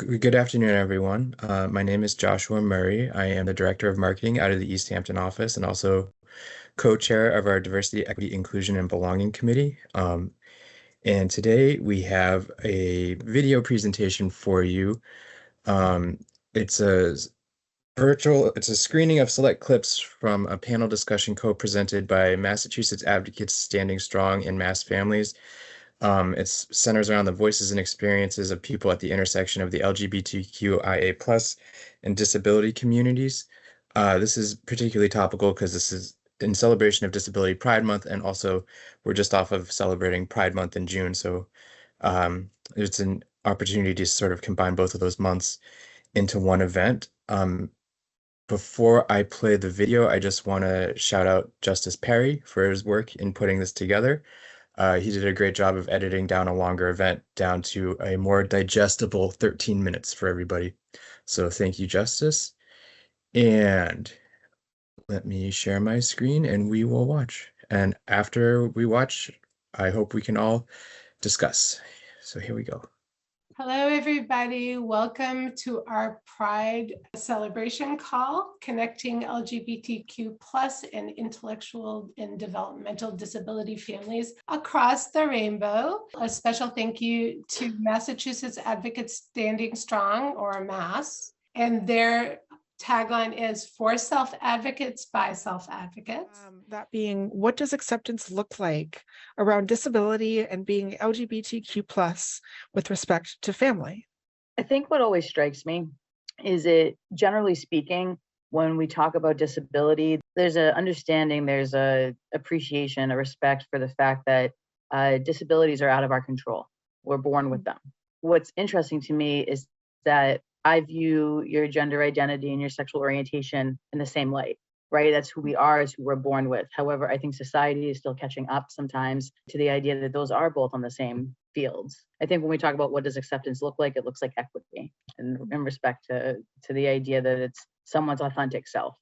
Good afternoon, everyone. My name is Joshua Murray. I am the Director of Marketing out of the East Hampton office and also co-chair of our Diversity, Equity, Inclusion, and Belonging Committee. And today we have a video presentation for you. Um, it's a it's a screening of select clips from a panel discussion co-presented by Massachusetts Advocates Standing Strong in Mass Families. It centers around the voices and experiences of people at the intersection of the LGBTQIA+ and disability communities. This is particularly topical because this is in celebration of Disability Pride Month, and also we're just off of celebrating Pride Month in June. So it's an opportunity to sort of combine both of those months into one event. Before I play the video, I just want to shout out Justice Perry for his work in putting this together. He did a great job of editing down a longer event down to a more digestible 13 minutes for everybody. So thank you, Justice. And let me share my screen and we will watch. And after we watch, I hope we can all discuss. So here we go. Hello, everybody. Welcome to our Pride celebration call, connecting LGBTQ+ and intellectual and developmental disability families across the rainbow. A special thank you to Massachusetts Advocates Standing Strong, or MASS, and their tagline is "For self-advocates by self-advocates." That being, what does acceptance look like around disability and being LGBTQ plus with respect to family? I think what always strikes me is it, generally speaking, when we talk about disability, there's an understanding, there's a appreciation, a respect for the fact that disabilities are out of our control. We're born with them. What's interesting to me is that I view your gender identity and your sexual orientation in the same light, right? That's who we are, is who we're born with. However, I think society is still catching up sometimes to the idea that those are both on the same fields. I think when we talk about what does acceptance look like, it looks like equity and in respect to the idea that it's someone's authentic self.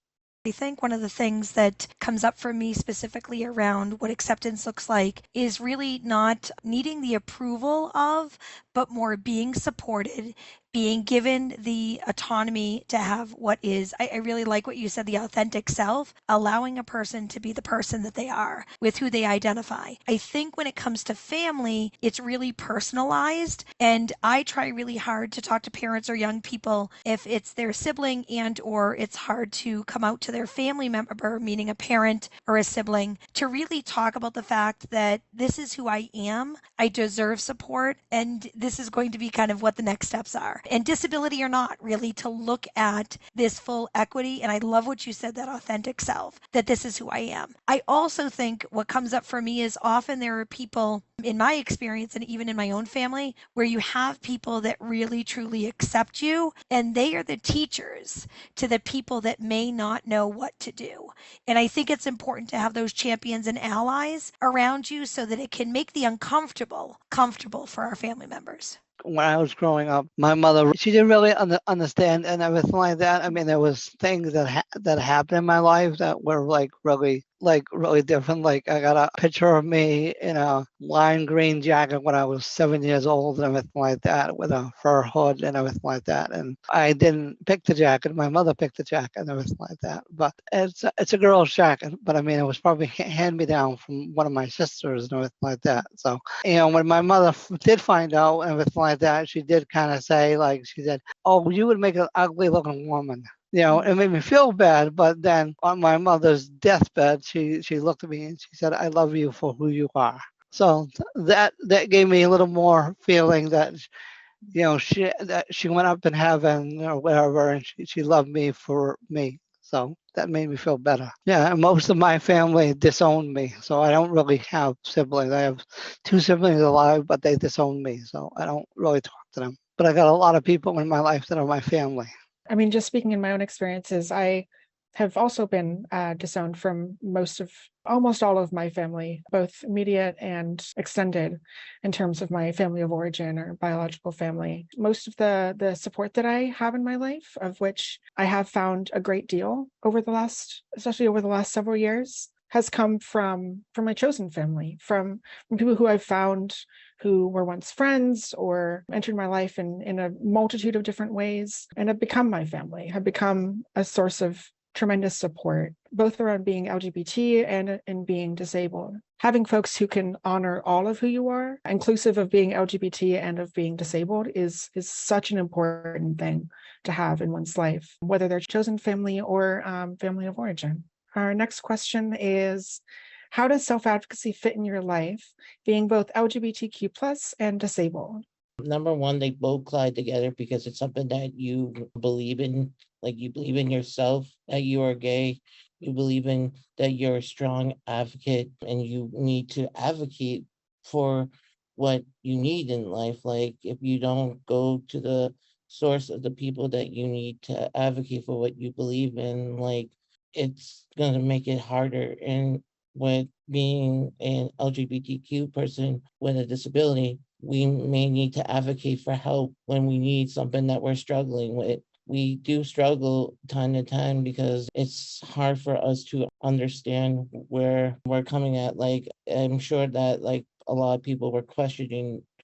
I think one of the things that comes up for me specifically around what acceptance looks like is really not needing the approval of, but more being supported, being given the autonomy to have what is. I really like what you said, the authentic self, allowing a person to be the person that they are with who they identify. I think when it comes to family, it's really personalized. And I try really hard to talk to parents or young people if it's their sibling and or it's hard to come out to their family member, meaning a parent or a sibling, to really talk about the fact that this is who I am, I deserve support, and this is going to be kind of what the next steps are. And disability or not, really, to look at this full equity. And I love what you said, that authentic self, that this is who I am. I also think what comes up for me is often there are people, in my experience and even in my own family, where you have people that really truly accept you, and they are the teachers to the people that may not know what to do. And I think it's important to have those champions and allies around you so that it can make the uncomfortable comfortable for our family members. When I was growing up, my mother, she didn't really understand and everything like that. I mean, there was things that happened in my life that were really different. Like, I got a picture of me in a lime green jacket when I was 7 years old and everything like that, with a fur hood and everything like that. And I didn't pick the jacket. My mother picked the jacket and everything like that. But it's a girl's jacket. But I mean, it was probably hand-me-down from one of my sisters and everything like that. So, when my mother did find out and everything like that, she did kind of say, like, she said, "Oh, you would make an ugly looking woman." It made me feel bad. But then on my mother's deathbed, she looked at me and she said, "I love you for who you are." So that gave me a little more feeling that, she went up in heaven or whatever, and she loved me for me. So that made me feel better. Yeah, and most of my family disowned me, so I don't really have siblings. I have 2 siblings alive, but they disowned me, so I don't really talk to them. But I got a lot of people in my life that are my family. I mean, just speaking in my own experiences, I have also been disowned from almost all of my family, both immediate and extended, in terms of my family of origin or biological family. Most of the support that I have in my life, of which I have found a great deal especially over the last several years, has come from my chosen family, from people who I've found who were once friends or entered my life in a multitude of different ways and have become my family, have become a source of tremendous support, both around being LGBT and in being disabled. Having folks who can honor all of who you are, inclusive of being LGBT and of being disabled, is such an important thing to have in one's life, whether they're chosen family or family of origin. Our next question is, how does self-advocacy fit in your life, being both LGBTQ plus and disabled? Number one, they both collide together because it's something that you believe in, like you believe in yourself, that you are gay, you believe in that you're a strong advocate and you need to advocate for what you need in life. Like if you don't go to the source of the people that you need to advocate for what you believe in, like it's gonna make it harder. And with being an LGBTQ person with a disability, we may need to advocate for help when we need something that we're struggling with. We do struggle time to time because it's hard for us to understand where we're coming at. Like, I'm sure that like a lot of people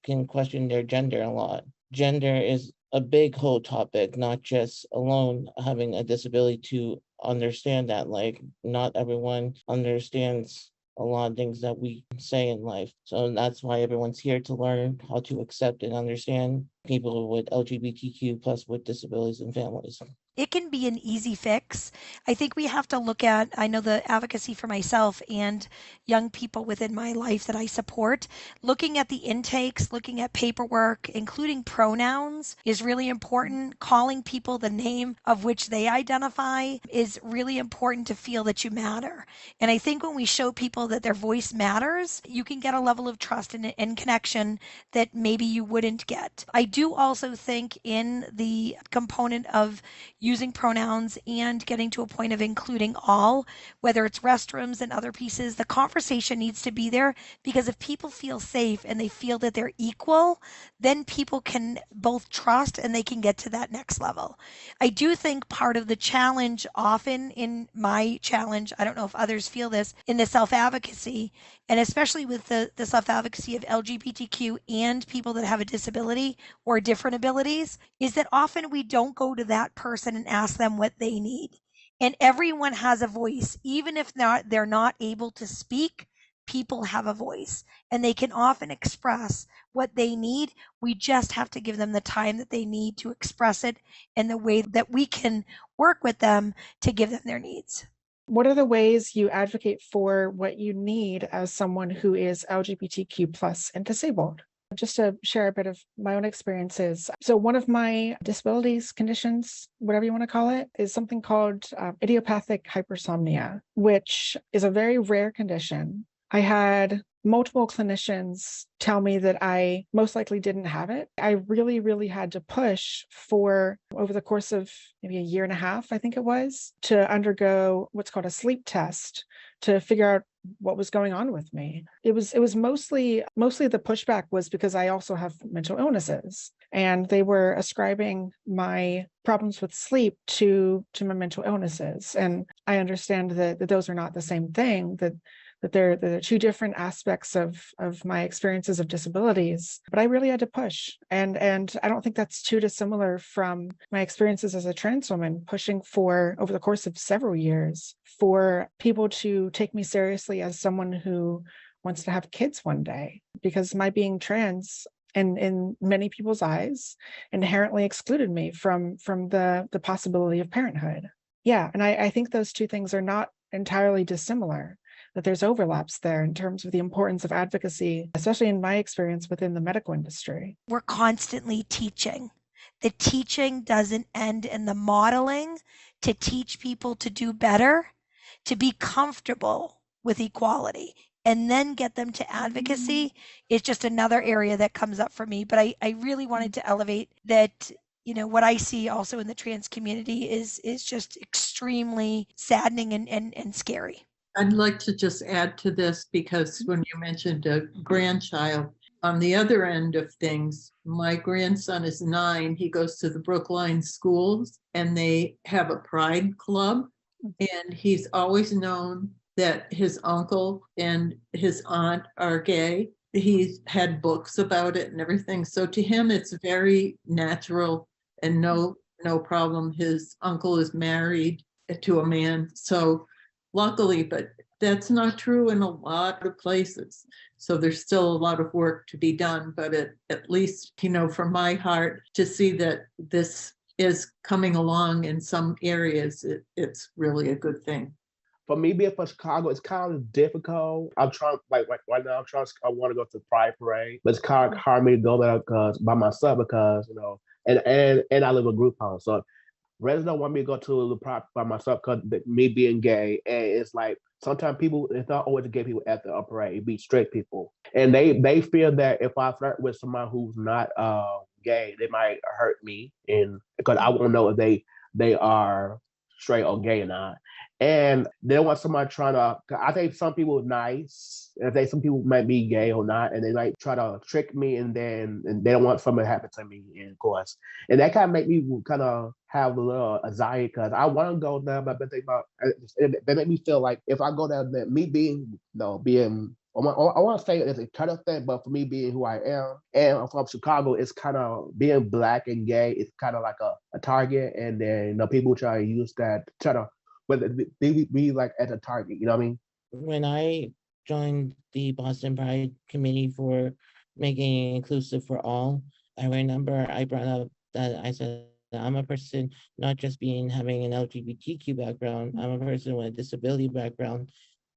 can question their gender a lot. Gender is a big whole topic, not just alone having a disability to understand that. Like, not everyone understands a lot of things that we say in life. So that's why everyone's here to learn how to accept and understand people with LGBTQ plus with disabilities and families. It can be an easy fix. I think we have to look at, I know the advocacy for myself and young people within my life that I support, looking at the intakes, looking at paperwork, including pronouns is really important. Calling people the name of which they identify is really important to feel that you matter. And I think when we show people that their voice matters, you can get a level of trust and connection that maybe you wouldn't get. I do also think in the component of using pronouns and getting to a point of including all, whether it's restrooms and other pieces, the conversation needs to be there, because if people feel safe and they feel that they're equal, then people can both trust and they can get to that next level. I do think part of the challenge, often in my challenge, I don't know if others feel this, in the self-advocacy, and especially with the self-advocacy of LGBTQ and people that have a disability or different abilities, is that often we don't go to that person and ask them what they need. And everyone has a voice, even if they're not able to speak. People have a voice and they can often express what they need. We just have to give them the time that they need to express it and the way that we can work with them to give them their needs. What are the ways you advocate for what you need as someone who is LGBTQ plus and disabled? Just to share a bit of my own experiences. So one of my disabilities, conditions, whatever you want to call it, is something called idiopathic hypersomnia, which is a very rare condition. I had multiple clinicians tell me that I most likely didn't have it. I really, really had to push for, over the course of maybe a year and a half, I think it was, to undergo what's called a sleep test to figure out what was going on with me. It was mostly the pushback was because I also have mental illnesses, and they were ascribing my problems with sleep to my mental illnesses. And I understand that those are not the same thing, that there are two different aspects of my experiences of disabilities, but I really had to push. And I don't think that's too dissimilar from my experiences as a trans woman, pushing for, over the course of several years, for people to take me seriously as someone who wants to have kids one day, because my being trans, and in many people's eyes, inherently excluded me from the possibility of parenthood. Yeah, and I think those two things are not entirely dissimilar, that there's overlaps there in terms of the importance of advocacy, especially in my experience within the medical industry. We're constantly teaching. The teaching doesn't end in the modeling to teach people to do better, to be comfortable with equality, and then get them to advocacy is just another area that comes up for me. But I really wanted to elevate that. What I see also in the trans community is just extremely saddening and scary. I'd like to just add to this, because when you mentioned a grandchild, on the other end of things, my grandson is 9. He goes to the Brookline schools and they have a pride club, and he's always known that his uncle and his aunt are gay. He's had books about it and everything. So to him, it's very natural and no problem. His uncle is married to a man. So luckily, but that's not true in a lot of places. So there's still a lot of work to be done, but at least, from my heart, to see that this is coming along in some areas, it's really a good thing. For me, being from Chicago, it's kind of difficult. I'm trying, like right now, I want to go to the Pride Parade, but it's kind of hard for me to go there by myself because, and I live in a group home. So residents don't want me to go to the Pride by myself because me being gay. And it's like, sometimes it's not always the gay people at the parade, it be straight people. And they feel that if I flirt with someone who's not gay, they might hurt me. And because I won't know if they are straight or gay or not. And they want somebody trying to, I think some people are nice. I think some people might be gay or not, and they like try to trick me, and they don't want something to happen to me, of course. And that kind of make me kind of have a little anxiety because I want to go there, but I've been thinking about, they make me feel like if I go there, that me being, I want to say it's a kind of thing, but for me being who I am, and I'm from Chicago, it's kind of being Black and gay, it's kind of like a target, and then people try to use that, try to, but they be like at a target, you know what I mean? When I joined the Boston Pride Committee for making it inclusive for all, I remember I brought up that I said, I'm a person not just having an LGBTQ background, I'm a person with a disability background.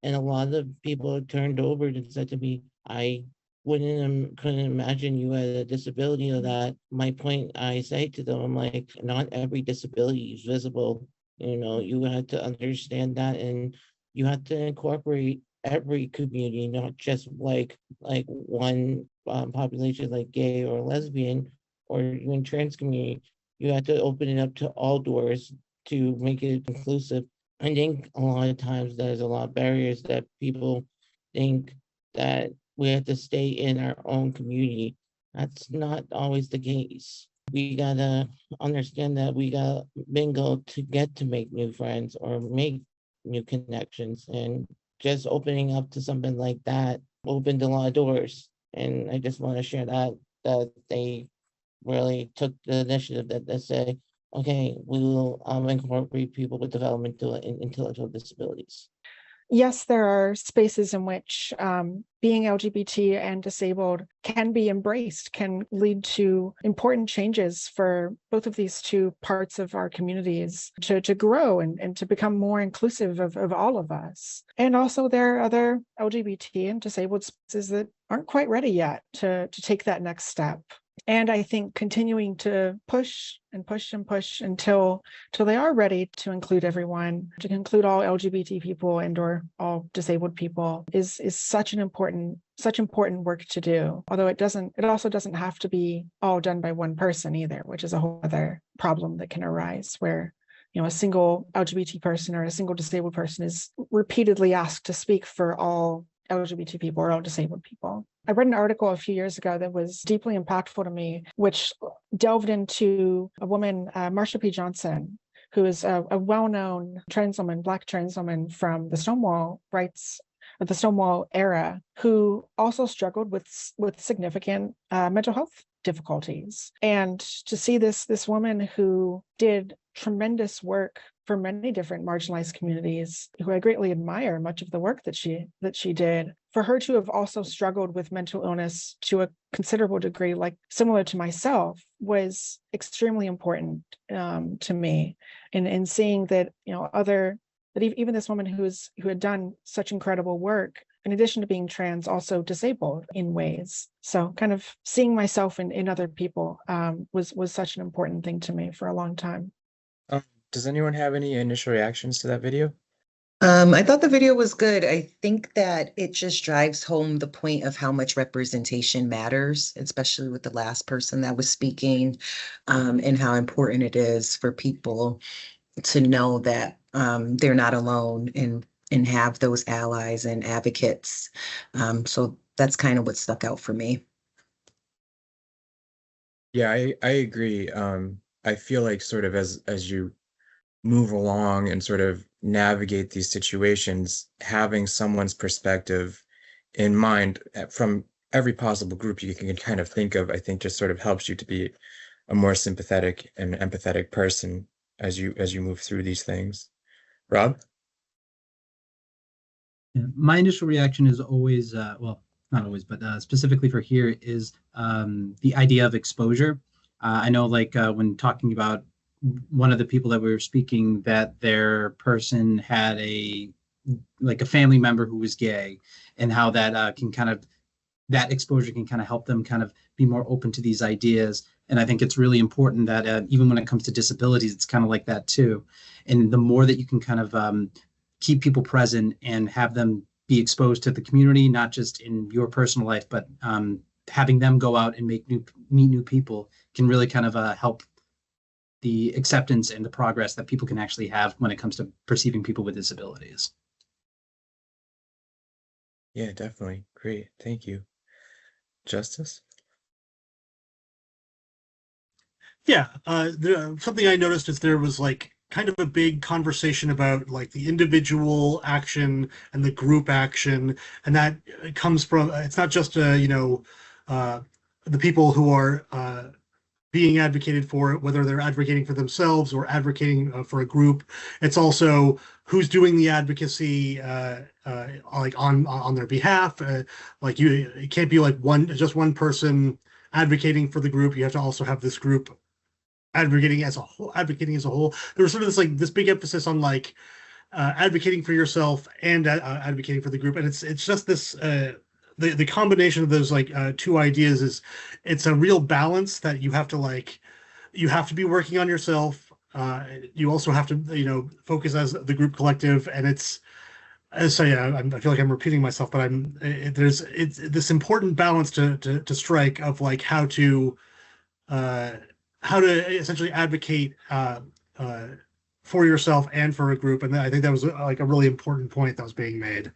And a lot of people turned over and said to me, I couldn't imagine you had a disability or that. My point, I say to them, I'm like, not every disability is visible. You had to understand that, and you had to incorporate every community, not just like one population like gay or lesbian or even trans community. You had to open it up to all doors to make it inclusive. I think a lot of times there's a lot of barriers that people think that we have to stay in our own community. That's not always the case. We gotta understand that we gotta mingle to get to make new friends or make new connections. And just opening up to something like that opened a lot of doors. And I just want to share that they really took the initiative that they say, okay, we will incorporate people with developmental and intellectual disabilities. Yes, there are spaces in which being LGBT and disabled can be embraced, can lead to important changes for both of these two parts of our communities to grow and to become more inclusive of all of us. And also there are other LGBT and disabled spaces that aren't quite ready yet to take that next step. And I think continuing to push and push and push until they are ready to include everyone, to include all LGBT people and or all disabled people is such important work to do. Although it also doesn't have to be all done by one person either, which is a whole other problem that can arise where a single LGBT person or a single disabled person is repeatedly asked to speak for all LGBT people or all disabled people. I read an article a few years ago that was deeply impactful to me, which delved into a woman, Marsha P. Johnson, who is a well-known trans woman, Black trans woman from the Stonewall the Stonewall era, who also struggled with significant mental health difficulties. And to see this woman who did tremendous work for many different marginalized communities, who I greatly admire much of the work that she did, for her to have also struggled with mental illness to a considerable degree, like similar to myself, was extremely important to me. In seeing that, even this woman who had done such incredible work, in addition to being trans, also disabled in ways. So kind of seeing myself in other people was such an important thing to me for a long time. Does anyone have any initial reactions to that video? I thought the video was good. I think that it just drives home the point of how much representation matters, especially with the last person that was speaking, and how important it is for people to know that they're not alone and have those allies and advocates. So that's kind of what stuck out for me. Yeah, I agree. I feel like sort of as you move along and sort of navigate these situations, having someone's perspective in mind from every possible group you can kind of think of, I think just sort of helps you to be a more sympathetic and empathetic person as you move through these things. Rob? Yeah, my initial reaction is always, well, not always, but specifically for here is the idea of exposure. I know, like when talking about one of the people that we were speaking, that their person had a family member who was gay, and how that can kind of that exposure can kind of help them kind of be more open to these ideas. And I think it's really important that even when it comes to disabilities, it's kind of like that too. And the more that you can kind of keep people present and have them be exposed to the community, not just in your personal life, but having them go out and meet new people, can really kind of help the acceptance and the progress that people can actually have when it comes to perceiving people with disabilities. Yeah, definitely. Great. Thank you. Justice? Yeah, something I noticed is there was like kind of a big conversation about like the individual action and the group action, and that comes from it's not just uh, the people who are being advocated for, whether they're advocating for themselves or advocating for a group. It's also who's doing the advocacy like on their behalf. Like it can't be like one person advocating for the group. You have to also have this group advocating as a whole. There was sort of this big emphasis on like advocating for yourself and advocating for the group, and it's just this the combination of those like two ideas is it's a real balance that you have to be working on yourself. You also have to focus as the group collective, and it's so yeah, I feel like I'm repeating myself, but it's this important balance to strike of like uh, how to essentially advocate for yourself and for a group. And I think that was like a really important point that was being made.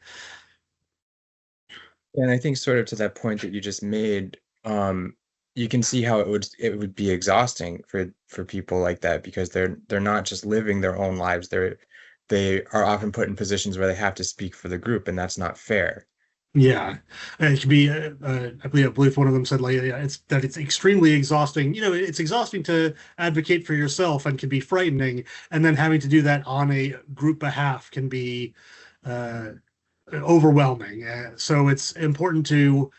And I think sort of to that point that you just made, you can see how it would be exhausting for people like that, because they're not just living their own lives. They are often put in positions where they have to speak for the group, and that's not fair. Yeah, and it can be. I believe one of them said like it's extremely exhausting. It's exhausting to advocate for yourself and can be frightening, and then having to do that on a group behalf can be uh, overwhelming. So it's important to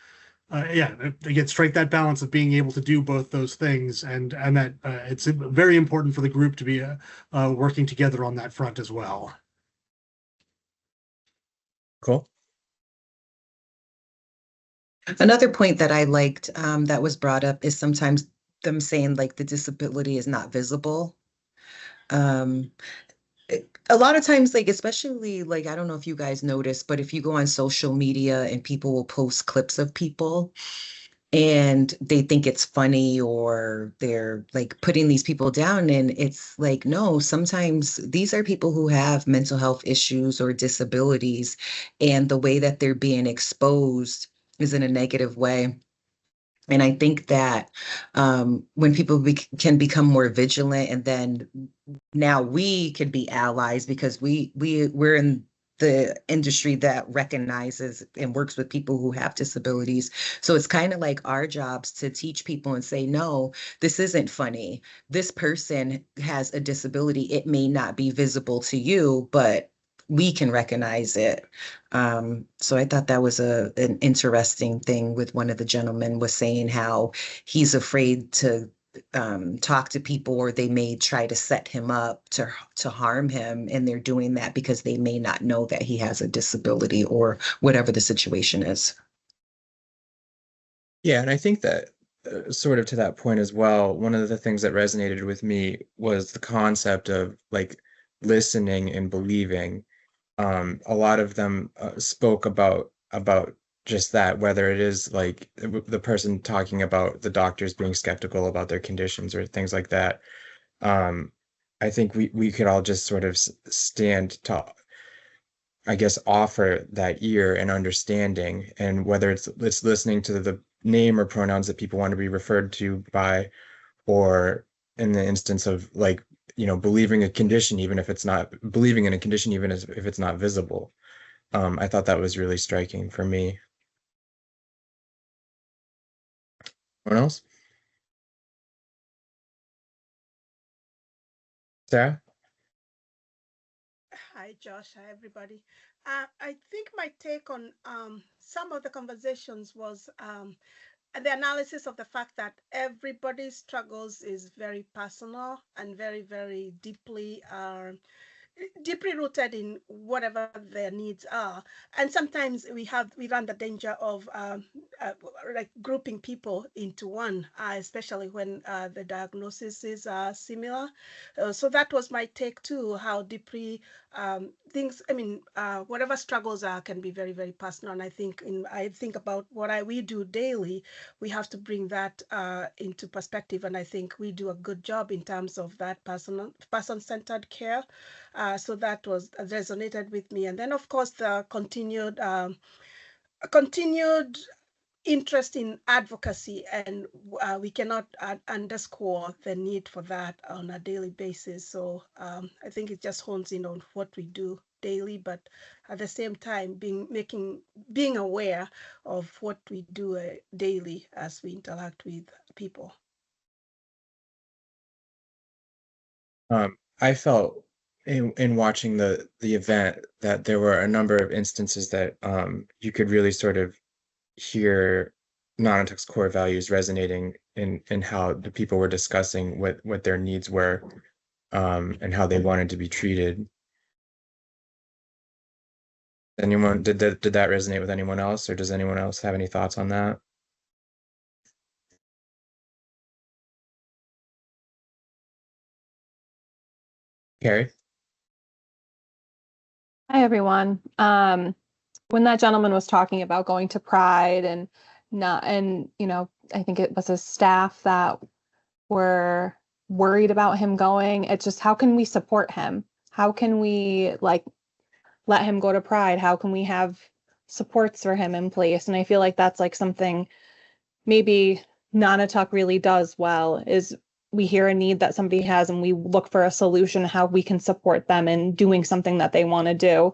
again strike that balance of being able to do both those things, and that it's very important for the group to be working together on that front as well. Cool. Another point that I liked that was brought up is sometimes them saying like the disability is not visible. Um, a lot of times, like, especially like, I don't know if you guys notice, but if you go on social media and people will post clips of people and they think it's funny, or they're like putting these people down, and it's like, no, sometimes these are people who have mental health issues or disabilities, and the way that they're being exposed is in a negative way. And I think that when people can become more vigilant, and then now we could be allies, because we're in the industry that recognizes and works with people who have disabilities. So it's kind of like our jobs to teach people and say, no, this isn't funny. This person has a disability. It may not be visible to you, but we can recognize it. So I thought that was an interesting thing with one of the gentlemen was saying how he's afraid to talk to people, or they may try to set him up to harm him, and they're doing that because they may not know that he has a disability or whatever the situation is. Yeah, and I think that sort of to that point as well, one of the things that resonated with me was the concept of like listening and believing. A lot of them spoke about just that, whether it is like the person talking about the doctors being skeptical about their conditions or things like that. Um, I think we could all just sort of stand to, I guess, offer that ear and understanding, and whether it's listening to the name or pronouns that people want to be referred to by, or in the instance of like believing a condition, even if it's not believing in a condition, even if it's not visible. I thought that was really striking for me. Anyone else? Sarah? Hi, Josh. Hi, everybody. I think my take on some of the conversations was the analysis of the fact that everybody's struggles is very personal and very, very deeply rooted in whatever their needs are. And sometimes we run the danger of like grouping people into one, especially when the diagnosis is similar. So that was my take too, how deeply things, whatever struggles are can be very, very personal. And I think about what we do daily, we have to bring that into perspective. And I think we do a good job in terms of that person-centered care. So that was resonated with me. And then, of course, the continued interest in advocacy, and we cannot underscore the need for that on a daily basis. So I think it just hones in on what we do daily, but at the same time being aware of what we do daily as we interact with people. I felt in watching the event that there were a number of instances that you could really sort of hear Nonotuck's core values resonating in how the people were discussing what their needs were, and how they wanted to be treated. Did that resonate with anyone else, or does anyone else have any thoughts on that? Carrie? Hi, everyone. When that gentleman was talking about going to Pride and not, and I think it was his staff that were worried about him going. It's just, how can we support him? How can we let him go to Pride? How can we have supports for him in place? And I feel like that's like something maybe Nonotuck really does well, is we hear a need that somebody has and we look for a solution, how we can support them in doing something that they want to do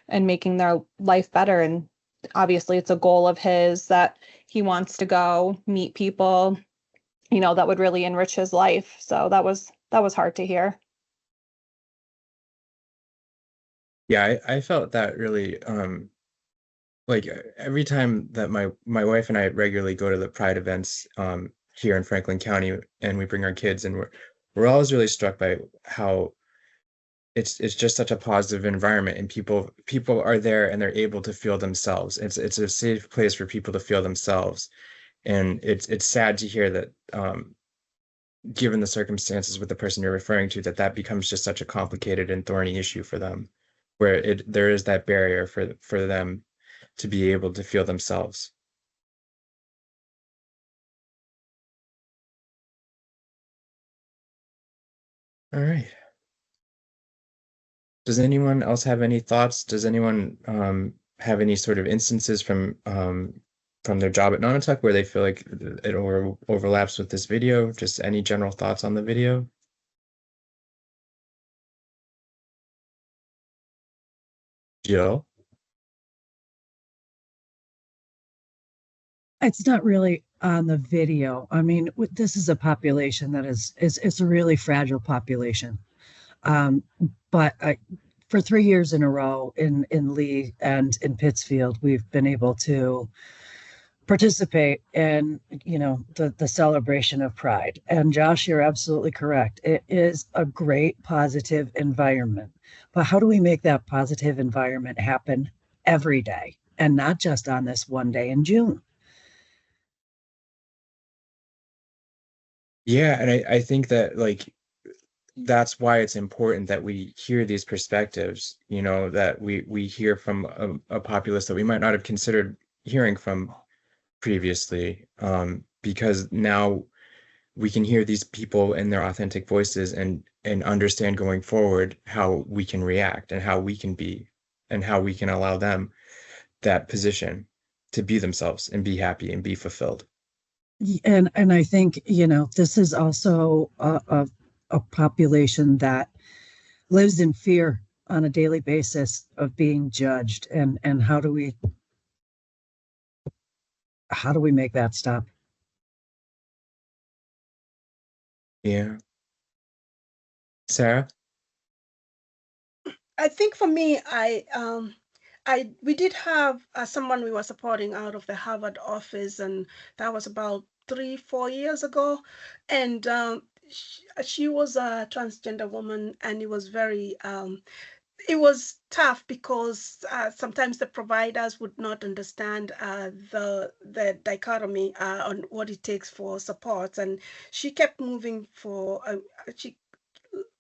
and making their life better. And obviously it's a goal of his that he wants to go meet people, that would really enrich his life. So that was hard to hear. Yeah, I felt that really like every time that my wife and I regularly go to the Pride events here in Franklin County, and we bring our kids, and we're always really struck by how it's just such a positive environment, and people are there and they're able to feel themselves. It's a safe place for people to feel themselves. And it's sad to hear that given the circumstances with the person you're referring to, that becomes just such a complicated and thorny issue for them, where there is that barrier for them to be able to feel themselves. All right. Does anyone else have any thoughts? Does anyone have any sort of instances from their job at Nonotuck where they feel like it overlaps with this video? Just any general thoughts on the video? Jill? It's not really on the video. I mean, this is a population that is it's a really fragile population. But for 3 years in a row in Lee and in Pittsfield, we've been able to participate in the celebration of Pride. And Josh, you're absolutely correct. It is a great positive environment. But how do we make that positive environment happen every day and not just on this one day in June? Yeah, and I think that that's why it's important that we hear these perspectives, that we hear from a populace that we might not have considered hearing from previously, because now we can hear these people in their authentic voices and understand going forward how we can react and how we can be and how we can allow them that position to be themselves and be happy and be fulfilled. And I think this is also a population that lives in fear on a daily basis of being judged, and how do we make that stop? Yeah. Sarah? I think for me, we did have someone we were supporting out of the Harvard office, and that was about 3, 4 years ago. And she was a transgender woman, and it was tough because sometimes the providers would not understand the dichotomy on what it takes for support, and she kept moving for she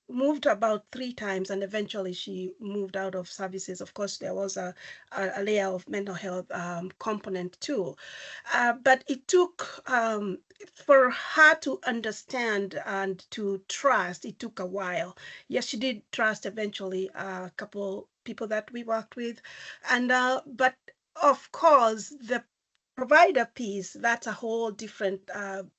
moved about 3 times, and eventually she moved out of services. Of course, there was a layer of mental health component too. But it took, for her to understand and to trust, it took a while. Yes, she did trust eventually a couple people that we worked with. But of course, the provider piece, that's a whole different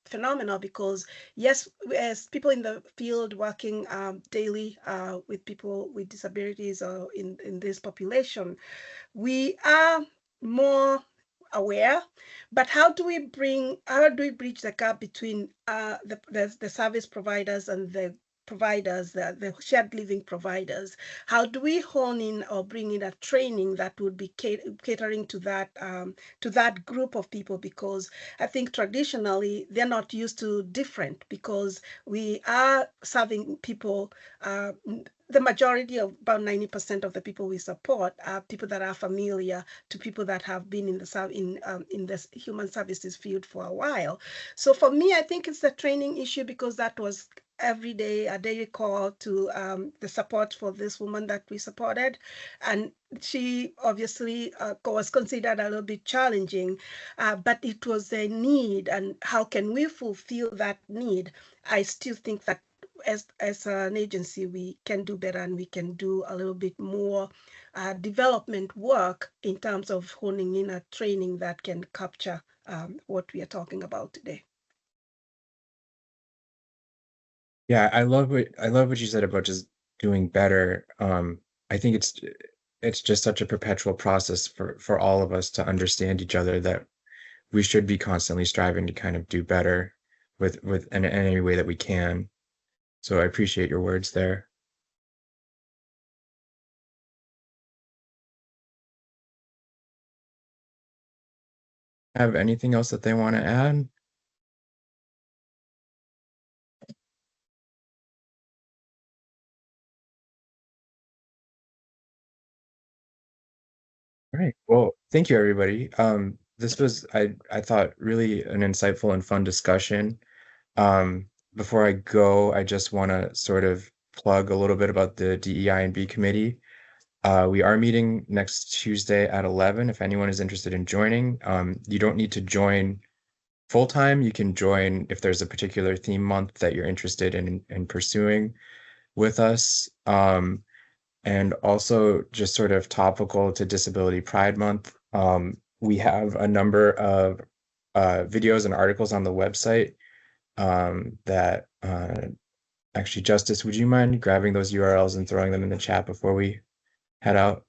phenomenon, because yes, as people in the field working daily with people with disabilities or in this population, we are more aware. But how do we bridge the gap between the service providers and the providers, the shared living providers? How do we hone in or bring in a training that would be catering to that group of people? Because I think traditionally they're not used to different, because we are serving people, the majority of about 90% of the people we support are people that are familiar to people that have been in the human services field for a while. So for me, I think it's the training issue, because that was every day a daily call to the support for this woman that we supported, and she obviously was considered a little bit challenging, but it was a need, and how can we fulfill that need? I still think that as an agency, we can do better, and we can do a little bit more development work in terms of honing in a training that can capture what we are talking about today. Yeah, I love what you said about just doing better. I think it's just such a perpetual process for all of us to understand each other, that we should be constantly striving to kind of do better in any way that we can. So I appreciate your words there. Have anything else that they want to add? All right. Well, thank you, everybody. This was, I thought, really an insightful and fun discussion. Before I go, I just want to sort of plug a little bit about the DEI and B committee. We are meeting next Tuesday at 11. If anyone is interested in joining, you don't need to join full time. You can join if there's a particular theme month that you're interested in pursuing with us. And also, just sort of topical to Disability Pride Month, we have a number of videos and articles on the website that actually, Justice, would you mind grabbing those URLs and throwing them in the chat before we head out?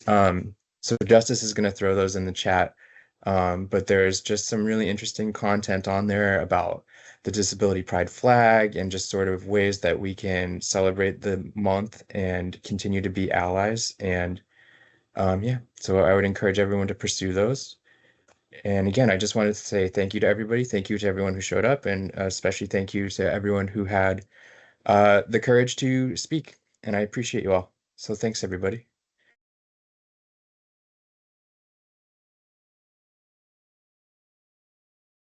So Justice is going to throw those in the chat. But there's just some really interesting content on there about the Disability Pride flag, and just sort of ways that we can celebrate the month and continue to be allies. And yeah, so I would encourage everyone to pursue those. And again, I just wanted to say thank you to everybody. Thank you to everyone who showed up, and especially thank you to everyone who had the courage to speak. And I appreciate you all. So thanks, everybody.